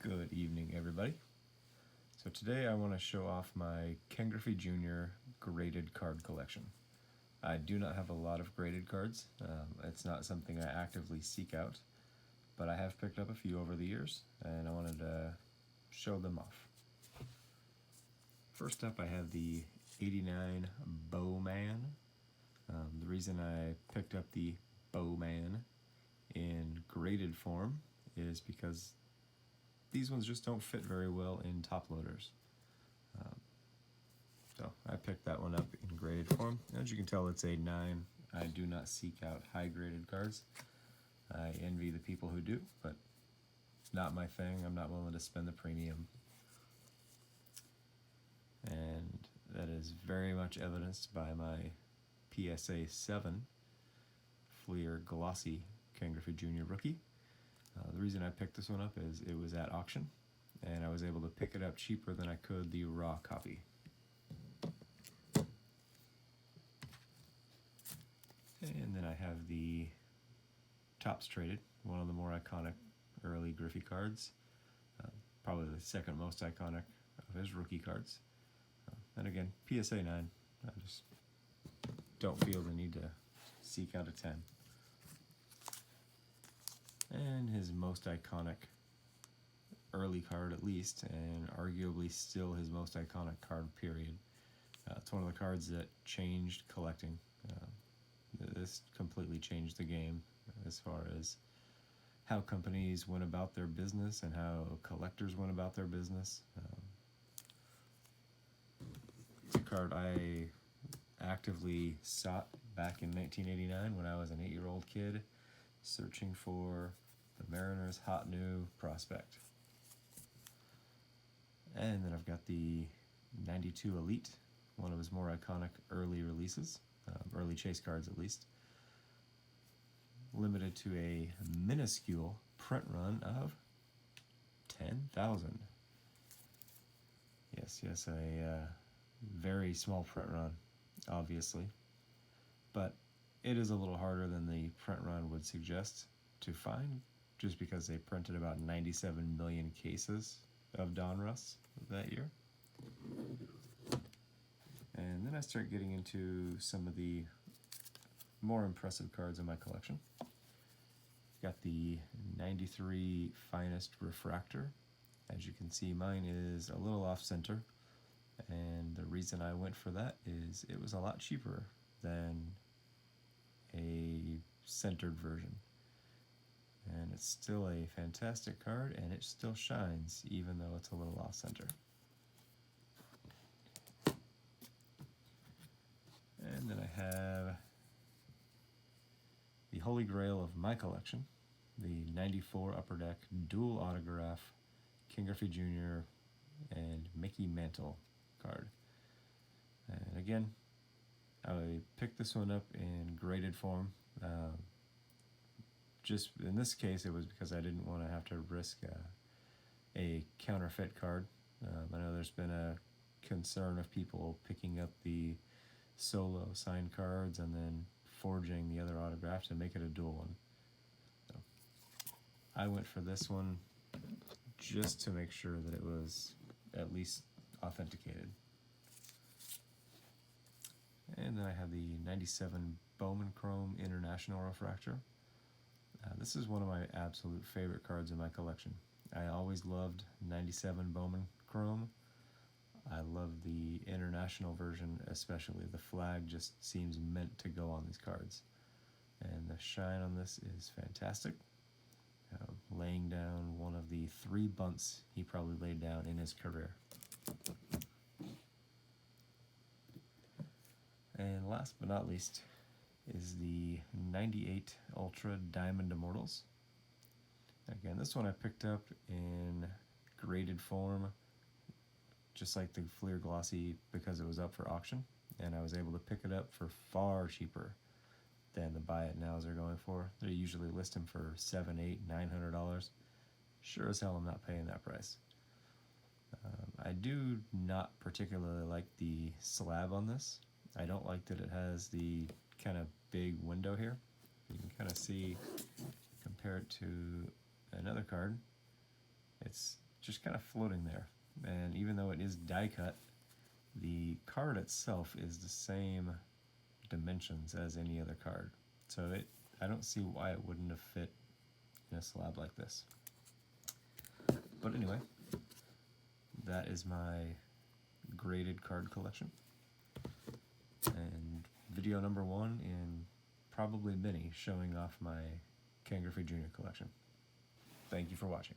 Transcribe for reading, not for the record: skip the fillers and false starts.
Good evening, everybody. So today I want to show off my Griffey Jr. graded card collection. I do not have a lot of graded cards. It's not something I actively seek out, but I have picked up a few over the years, and I wanted to show them off. First up, I have the 89 Bowman. The reason I picked up the Bowman in graded form is because these ones just don't fit very well in top loaders. So I picked that one up in graded form. As you can tell, it's a 9. I do not seek out high graded cards. I envy the people who do, but not my thing. I'm not willing to spend the premium. And that is very much evidenced by my PSA 7 Fleer Glossy Griffey Jr. rookie. The reason I picked this one up is it was at auction, and I was able to pick it up cheaper than I could the raw copy. And then I have the Topps Traded, one of the more iconic early Griffey cards, probably the second most iconic of his rookie cards. And again, PSA 9, I just don't feel the need to seek out a 10. And his most iconic early card, at least, and arguably still his most iconic card, period. It's one of the cards that changed collecting. This completely changed the game as far as how companies went about their business and how collectors went about their business. It's a card I actively sought back in 1989 when I was an 8-year-old kid searching for the Mariners' hot new prospect. And then I've got the 92 Elite, one of his more iconic early releases, early chase cards at least, limited to a minuscule print run of 10,000. Yes, a very small print run, obviously, but it is a little harder than the print run would suggest to find, just because they printed about 97 million cases of Donruss that year. And then I start getting into some of the more impressive cards in my collection. Got the 93 Finest Refractor. As you can see, mine is a little off center, and the reason I went for that is it was a lot cheaper than a centered version. And it's still a fantastic card, and it still shines even though it's a little off center. And then I have the holy grail of my collection, the 94 Upper Deck dual autograph Griffey Jr. and Mickey Mantle card. And again, I picked this one up in graded form. Just in this case, it was because I didn't want to have to risk a counterfeit card. I know there's been a concern of people picking up the solo signed cards and then forging the other autograph to make it a dual one. So I went for this one just to make sure that it was at least authenticated. And then I have the 97 Bowman Chrome International Refractor. This is one of my absolute favorite cards in my collection. I always loved 97 Bowman Chrome. I love the international version especially. The flag just seems meant to go on these cards. And the shine on this is fantastic. Laying down one of the 3 bunts he probably laid down in his career. And last but not least is the 98 Ultra Diamond Immortals. Again, this one I picked up in graded form, just like the Fleer Glossy, because it was up for auction, and I was able to pick it up for far cheaper than the buy it nows are going for. They usually list them for $700, $800, $900. Sure as hell I'm not paying that price. I do not particularly like the slab on this. I don't like that it has the kind of big window here. You can kind of see, compare it to another card, it's just kind of floating there. And even though it is die cut, the card itself is the same dimensions as any other card. So I don't see why it wouldn't have fit in a slab like this. But anyway, that is my graded card collection. And video number 1 in probably many showing off my Griffey Jr. collection. Thank you for watching.